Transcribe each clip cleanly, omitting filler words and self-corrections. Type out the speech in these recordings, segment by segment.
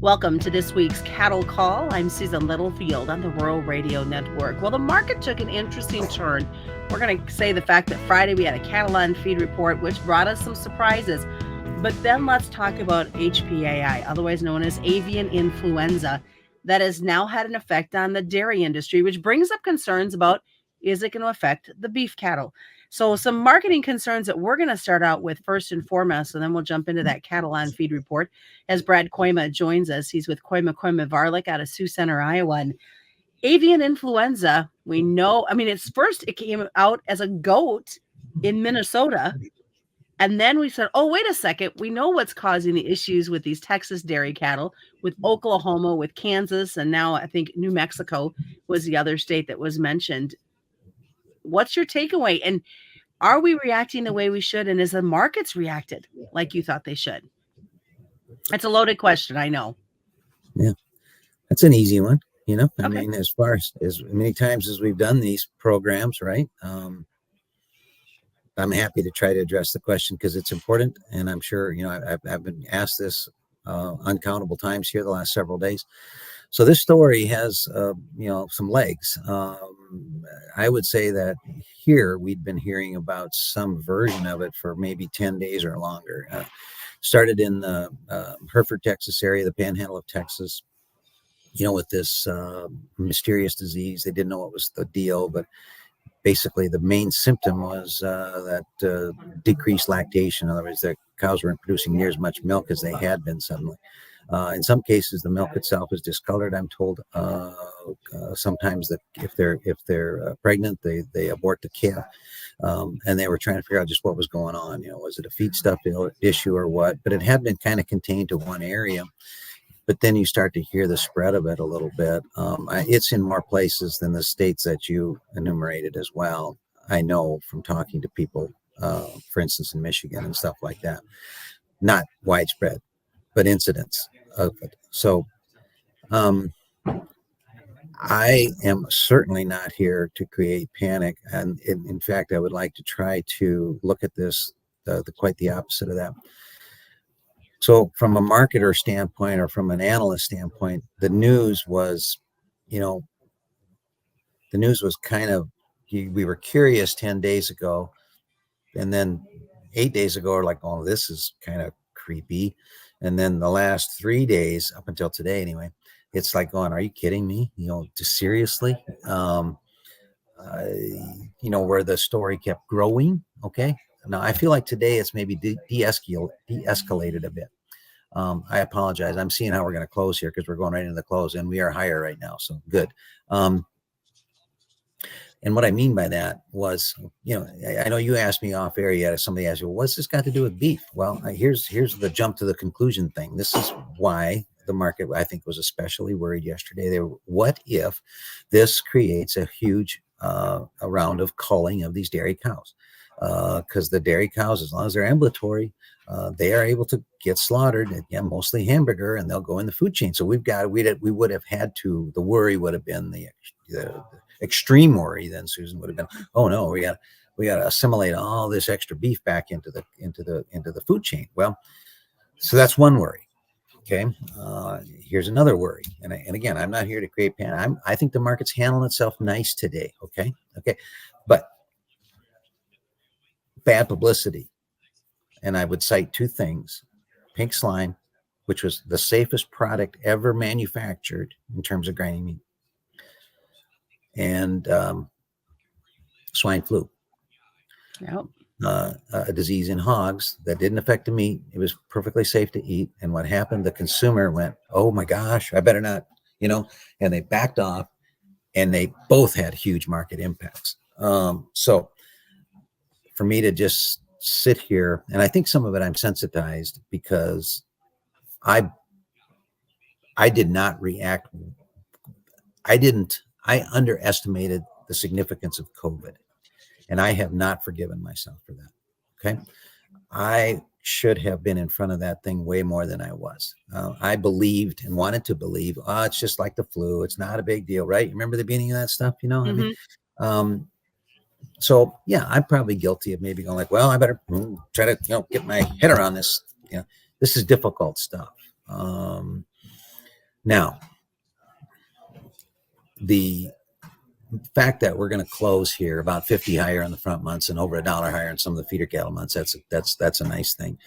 Welcome to this week's Cattle Call. I'm Susan Littlefield on the Rural Radio Network. Well, the market took an interesting turn. We're going to say the fact that Friday we had a cattle on feed report, which brought us some surprises. But then let's talk about HPAI, otherwise known as avian influenza, that has now had an effect on the dairy industry, which brings up concerns about, is it going to affect the beef cattle? So some marketing concerns that we're going to start out with first and foremost, and then we'll jump into that cattle on feed report as Brad Kooima joins us. He's with Kooima Kooima Varilek out of Sioux Center, Iowa. And avian influenza, we know, it came out as a goat in Minnesota. And then we said, oh, wait a second. We know what's causing the issues with these Texas dairy cattle, with Oklahoma, with Kansas, and now I think New Mexico was the other state that was mentioned. What's your takeaway? And are we reacting the way we should? And is the markets reacted like you thought they should? That's a loaded question, I know. Yeah, that's an easy one. I Okay. mean, as far as many times as we've done these programs, right? I'm happy to try to address the question because it's important. And I'm sure, I've been asked this uncountable times here the last several days. So this story has, some legs. I would say that here we'd been hearing about some version of it for maybe 10 days or longer. Started in the Hereford, Texas area, the panhandle of Texas, with this mysterious disease. They didn't know what was the deal, but basically the main symptom was that decreased lactation. In other words, the cows weren't producing near as much milk as they had been suddenly. In some cases, the milk itself is discolored. I'm told sometimes that if they're pregnant, they abort the calf, and they were trying to figure out just what was going on. Was it a feedstuff issue or what? But it had been kind of contained to one area. But then you start to hear the spread of it a little bit. It's in more places than the states that you enumerated as well. I know from talking to people, for instance, in Michigan and stuff like that. Not widespread, but incidents of it. So I am certainly not here to create panic. And in fact, I would like to try to look at this quite the opposite of that. So from a marketer standpoint or from an analyst standpoint, the news was kind of, we were curious 10 days ago. And then 8 days ago, we're like, oh, this is kind of creepy. And then the last 3 days, up until today anyway, it's like going, are you kidding me? Just seriously? Where the story kept growing. Okay. Now I feel like today it's maybe de-escalated a bit. I apologize. I'm seeing how we're going to close here because we're going right into the close and we are higher right now. So good. And what I mean by that was, I know you asked me off air yet. Somebody asked you, well, what's this got to do with beef? Well, here's the jump to the conclusion thing. This is why the market, I think, was especially worried yesterday. What if this creates a huge a round of culling of these dairy cows? Because the dairy cows, as long as they're ambulatory, they are able to get slaughtered, again, mostly hamburger, and they'll go in the food chain. So we would have had to, the worry would have been the extreme worry then, Susan, would have been, oh no, we got to assimilate all this extra beef back into the food chain. Well, so that's one worry. Okay. Here's another worry. And again, I'm not here to create panic. I think the market's handling itself nice today. Okay. But bad publicity. And I would cite two things: pink slime, which was the safest product ever manufactured in terms of grinding meat, and swine flu. Yep. A disease in hogs that didn't affect the meat. It was perfectly safe to eat. And what happened? The consumer went, oh my gosh, I better not, and they backed off, and they both had huge market impacts. So for me to just sit here, and I think some of it I'm sensitized because I did not react. I underestimated the significance of COVID. And I have not forgiven myself for that. Okay. I should have been in front of that thing way more than I was. I believed and wanted to believe, it's just like the flu. It's not a big deal, right? Remember the beginning of that stuff, Mm-hmm. I mean, so yeah, I'm probably guilty of maybe going like, well, I better try to, get my head around this. This is difficult stuff. Now, the fact that we're going to close here about 50 higher in the front months and over $1 higher in some of the feeder cattle months, that's a nice thing.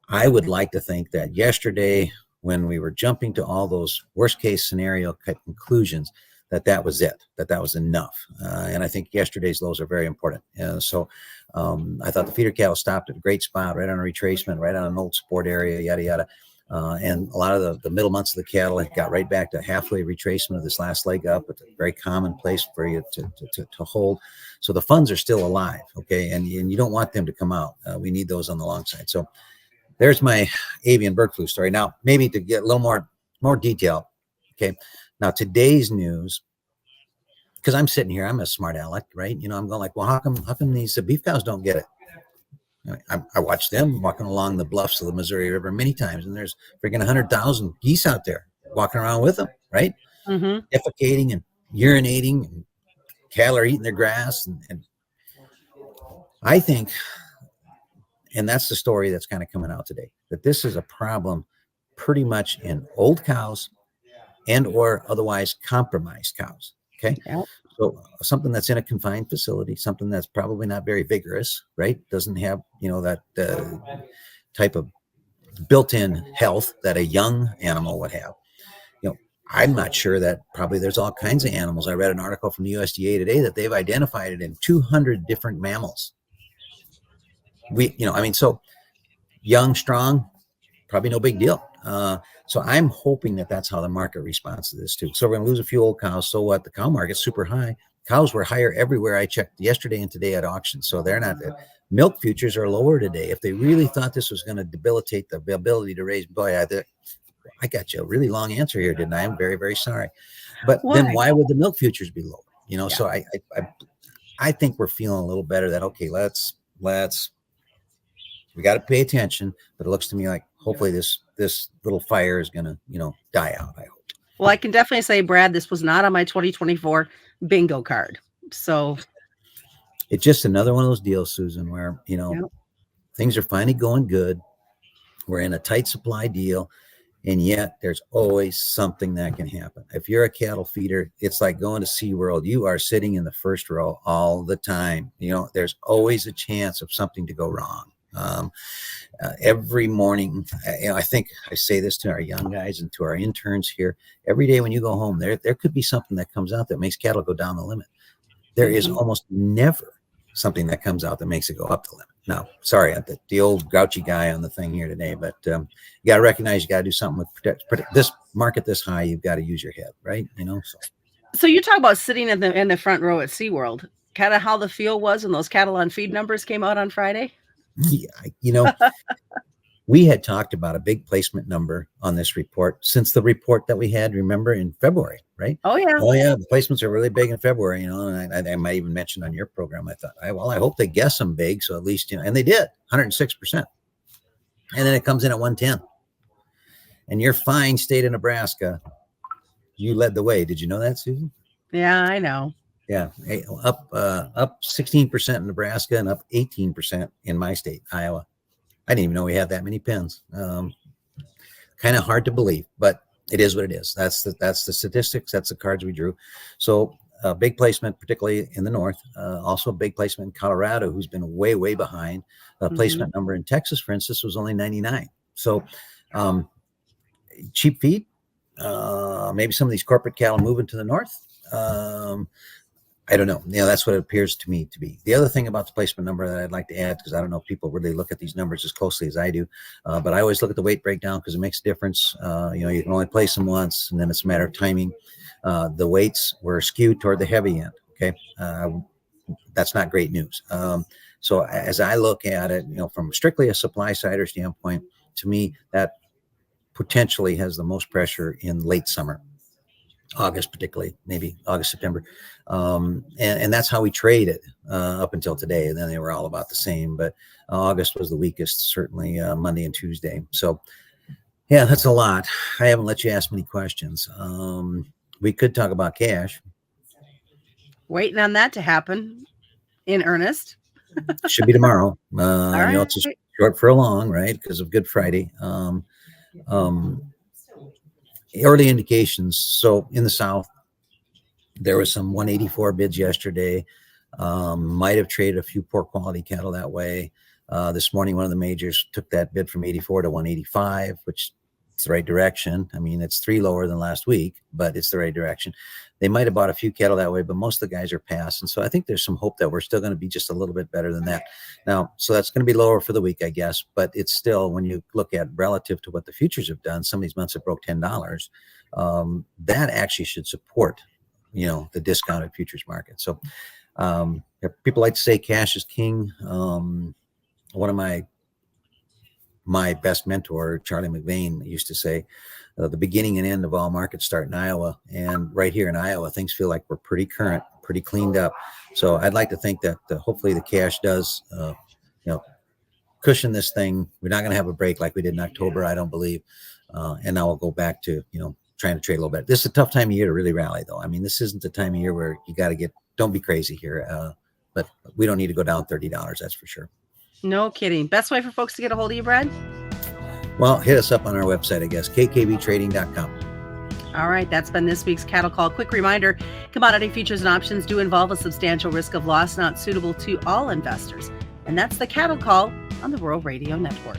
I would like to think that yesterday, when we were jumping to all those worst case scenario conclusions, that was it, that was enough. And I think yesterday's lows are very important. So I thought the feeder cattle stopped at a great spot, right on a retracement, right on an old support area, yada, yada. And a lot of the middle months of the cattle got right back to halfway retracement of this last leg up. It's a very common place for you to hold. So the funds are still alive, okay? And you don't want them to come out. We need those on the long side. So there's my avian bird flu story. Now, maybe to get a little more detail, okay? Now, today's news, because I'm sitting here, I'm a smart aleck, right? You know, I'm going like, well, how come these beef cows don't get it? I watched them walking along the bluffs of the Missouri River many times, and there's freaking 100,000 geese out there walking around with them, right? Mm-hmm. Defecating and urinating, and cattle are eating their grass. And I think, and that's the story that's kind of coming out today, that this is a problem pretty much in old cows and or otherwise compromised cows, okay? Yep. So something that's in a confined facility, something that's probably not very vigorous, right? Doesn't have, you know, that type of built-in health that a young animal would have. You know, I'm not sure that probably there's all kinds of animals. I read an article from the USDA today that they've identified it in 200 different mammals. So young, strong, probably no big deal. So I'm hoping that that's how the market responds to this too. So we're going to lose a few old cows. So what? The cow market's super high. Cows were higher everywhere I checked yesterday and today at auction. So they're not. Milk futures are lower today. If they really thought this was going to debilitate the ability to raise, boy, I got you a really long answer here, didn't I? I'm very, very sorry. But then why would the milk futures be lower? You know, so I think we're feeling a little better that, okay, let's we got to pay attention, but it looks to me like hopefully this little fire is going to, you know, die out. I hope. Well, I can definitely say, Brad, this was not on my 2024 bingo card. So it's just another one of those deals, Susan, where, you know, things are finally going good. We're in a tight supply deal, and yet there's always something that can happen. If you're a cattle feeder, it's like going to SeaWorld. You are sitting in the first row all the time. You know, there's always a chance of something to go wrong. Every morning, I think I say this to our young guys and to our interns here. Every day when you go home, there could be something that comes out that makes cattle go down the limit. There is almost never something that comes out that makes it go up the limit. Now, sorry, I'm the old grouchy guy on the thing here today, but you got to recognize you got to do something with protect this market this high. You've got to use your head, right? You know. So you talk about sitting in the front row at SeaWorld. Kind of how the feel was when those cattle on feed numbers came out on Friday. Yeah, you know, we had talked about a big placement number on this report since the report that we had, remember, in February, right? Oh, yeah. The placements are really big in February, you know, and I might even mention on your program, I thought, I hope they guess them big. So at least, you know, and they did 106%. And then it comes in at 110. And your fine state of Nebraska, you led the way. Did you know that, Susan? Yeah, I know. Yeah, up 16% in Nebraska and up 18% in my state, Iowa. I didn't even know we had that many pens. Kind of hard to believe, but it is what it is. That's the statistics. That's the cards we drew. So big placement, particularly in the north. Also a big placement in Colorado, who's been way, way behind. Placement number in Texas, for instance, was only 99. So cheap feed. Maybe some of these corporate cattle moving to the north. I don't know. You know, that's what it appears to me to be. The other thing about the placement number that I'd like to add, because I don't know if people really look at these numbers as closely as I do, but I always look at the weight breakdown because it makes a difference. You know, you can only place them once, and then it's a matter of timing. The weights were skewed toward the heavy end. Okay, that's not great news. So as I look at it, you know, from strictly a supply sider standpoint, to me, that potentially has the most pressure in late summer. August, particularly, maybe August, September. And that's how we traded up until today. And then they were all about the same, but August was the weakest, certainly Monday and Tuesday. So yeah, that's a lot. I haven't let you ask many questions. We could talk about cash. Waiting on that to happen in earnest. Should be tomorrow. Right. You know, it's a short for a long, right? Because of Good Friday. early indications. So in the South, there was some 184 bids yesterday. Might have traded a few poor quality cattle that way. This morning, one of the majors took that bid from 84 to 185, which is the right direction. I mean, it's 3 lower than last week, but it's the right direction. They might have bought a few cattle that way, but most of the guys are past. And so I think there's some hope that we're still going to be just a little bit better than that. Now, so that's going to be lower for the week, I guess, but it's still, when you look at relative to what the futures have done, some of these months have broke $10. That actually should support, the discounted futures market. So people like to say cash is king. One of my best mentor, Charlie McVeigh, used to say, the beginning and end of all markets start in Iowa. And right here in Iowa, things feel like we're pretty current, pretty cleaned up. So I'd like to think that hopefully the cash does, cushion this thing. We're not going to have a break like we did in October, I don't believe. And now we'll go back to, trying to trade a little bit. This is a tough time of year to really rally, though. I mean, this isn't the time of year where you got to don't be crazy here. But we don't need to go down $30, that's for sure. No kidding. Best way for folks to get a hold of you, Brad? Well, hit us up on our website, I guess, kkbtrading.com. All right, that's been this week's Cattle Call. Quick reminder, commodity futures and options do involve a substantial risk of loss not suitable to all investors. And that's the Cattle Call on the Rural Radio Network.